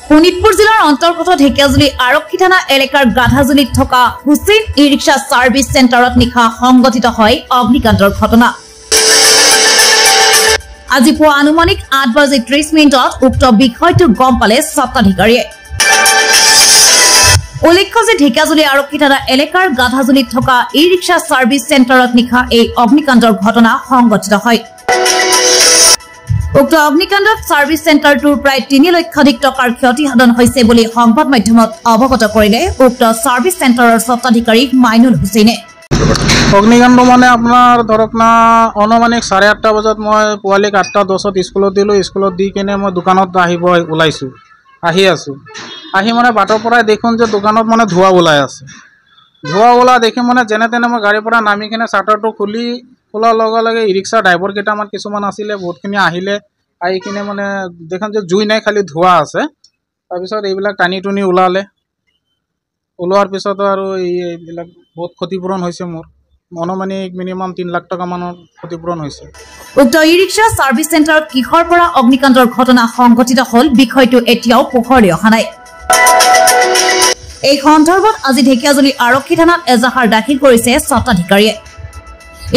শোণিতপুৰ জিলাৰ অন্তৰ্গত ঢেকিয়াজুলি আৰক্ষী থানা এলেকাৰ গাধাজুলিত থকা হুছেইন ই ৰিক্সা সাৰ্ভিস চেণ্টাৰত নিশা সংঘটিত হয় অগ্নিকাণ্ডৰ ঘটনা। আজি পুৱা আনুমানিক 8:30 উক্ত বিষয়টো গম পালে স্বত্বাধিকাৰীয়ে। উল্লেখ্য যে ঢেকিয়াজুলি আৰক্ষী থানা এলেকাৰ গাধাজুলিত থকা ই ৰিক্সা সাৰ্ভিস চেণ্টাৰত নিশা এই অগ্নিকাণ্ডৰ ঘটনা সংঘটিত হয়। উক্ত অগ্নিকাণ্ডত সাৰ্ভিস চেণ্টাৰটোৰ প্ৰায় 3 লক্ষাধিক টকাৰ ক্ষতিসাধন হৈছে বুলি সংবাদ মাধ্যমত অৱগত কৰিলে উক্ত সাৰ্ভিস চেণ্টাৰৰ স্বত্বাধিকাৰী মাইনুল হুছেইনে। অগ্নিকাণ্ড মানে আপোনাৰ ধৰক না অনুমানিক 8:30 বজাত মই পোৱালিক 8:10 স্কুলত দিলোঁ। স্কুলত দি কেনে মই দোকানত ওলাইছোঁ আহি মানে বাটৰ পৰাই দেখোন যে দোকানত মানে ধোঁৱা ওলাই আছে। ধোঁৱা ওলা দেখি মানে যেনে তেনে মই গাড়ীৰ পৰা নামি কিনে চাটাৰটো খোলাৰ লগে লগে ই ৰিক্সা ড্ৰাইভাৰ কেইটামান কিছুমান আছিলে, বহুতখিনি আহিলে। আহি কিনে মানে দেখোন যে জুই নাই, খালি ধোঁৱা আছে। তাৰপিছত এইবিলাক টানি টুনি ওলোৱাৰ পিছতো আৰু এইবিলাক বহুত ক্ষতিপূৰণ হৈছে। মোৰ অনুমানিক মিনিমাম 3 লাখ টকা মানৰ ক্ষতিপূৰণ হৈছে। উক্ত ই ৰিক্সা সাৰ্ভিস চেণ্টাৰত কিহৰ পৰা অগ্নিকাণ্ডৰ ঘটনা সংঘটিত হল বিষয়টো এতিয়াও পোহৰলৈ অহা নাই। এই সন্দৰ্ভত আজি ঢেকিয়াজুলি আৰক্ষী থানাত এজাহাৰ দাখিল কৰিছে স্বত্বাধিকাৰীয়ে।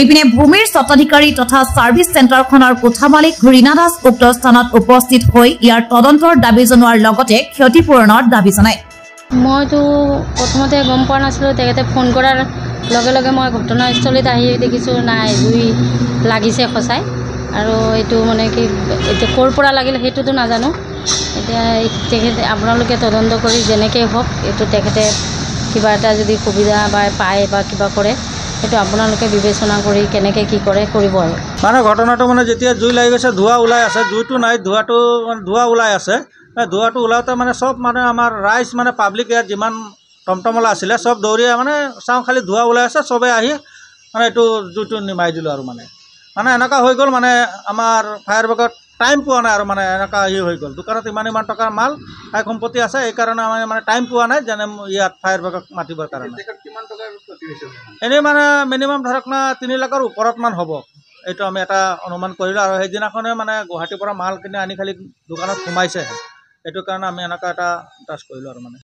ইপিনে ভূমিৰ স্বত্বাধিকাৰী তথা সাৰ্ভিস চেণ্টাৰখনৰ কোঠা মালিক ৰীনা দাস উক্ত স্থানত উপস্থিত হৈ ইয়াৰ তদন্তৰ দাবী জনোৱাৰ লগতে ক্ষতিপূৰণৰ দাবী জনায়। মইতো প্ৰথমতে গম পোৱা নাছিলোঁ। তেখেতে ফোন কৰাৰ লগে লগে মই ঘটনাস্থলীত আহি দেখিছোঁ নাই, জুই লাগিছে সঁচাই। আৰু এইটো মানে কি এতিয়া ক'ৰ পৰা লাগিলে সেইটোতো নাজানো। এতিয়া তেখেতে আপোনালোকে তদন্ত কৰি যেনেকৈ হওক এইটো তেখেতে কিবা এটা যদি সুবিধা বা পায় বা কিবা কৰে সেইটো আপোনালোকে বিবেচনা কৰি কেনেকৈ কি কৰে কৰিব। আৰু মানে ঘটনাটো মানে যেতিয়া জুই লাগি গৈছে, ধোঁৱা ওলাই আছে, জুইটো নাই, ধোঁৱা ওলাই আছে। ধোঁৱাটো ওলাওঁতে মানে চব মানে আমাৰ ৰাইজ মানে পাব্লিক ইয়াত যিমান টমটমলা আছিলে চব দৌৰিয়ে মানে চাওঁ খালি ধোঁৱা ওলাই আছে, চবে আহি মানে এইটো জুইটো নিমাই দিলোঁ। আৰু মানে এনেকুৱা হৈ গ'ল, মানে আমাৰ ফায়াৰ ব্ৰিগেড টাইম পোৱা নাই। আৰু মানে এনেকুৱা হৈ গ'ল, দোকানত ইমান টকাৰ মাল খাই সম্পত্তি আছে, এইকাৰণে আমি মানে টাইম পোৱা নাই যেনে ইয়াত ফায়াৰ ব্ৰিগেড মাতিবৰ কাৰণে। এনেই মানে মিনিমাম ধৰক না 3 লাখৰ ওপৰত মান হ'ব, এইটো আমি এটা অনুমান কৰিলোঁ। আৰু সেইদিনাখনে মানে গুৱাহাটীৰ পৰা মাল কিনি আনি খালি দোকানত সোমাইছেহে, সেইটো কাৰণে আমি এনেকুৱা এটা টাচ কৰিলোঁ আৰু মানে।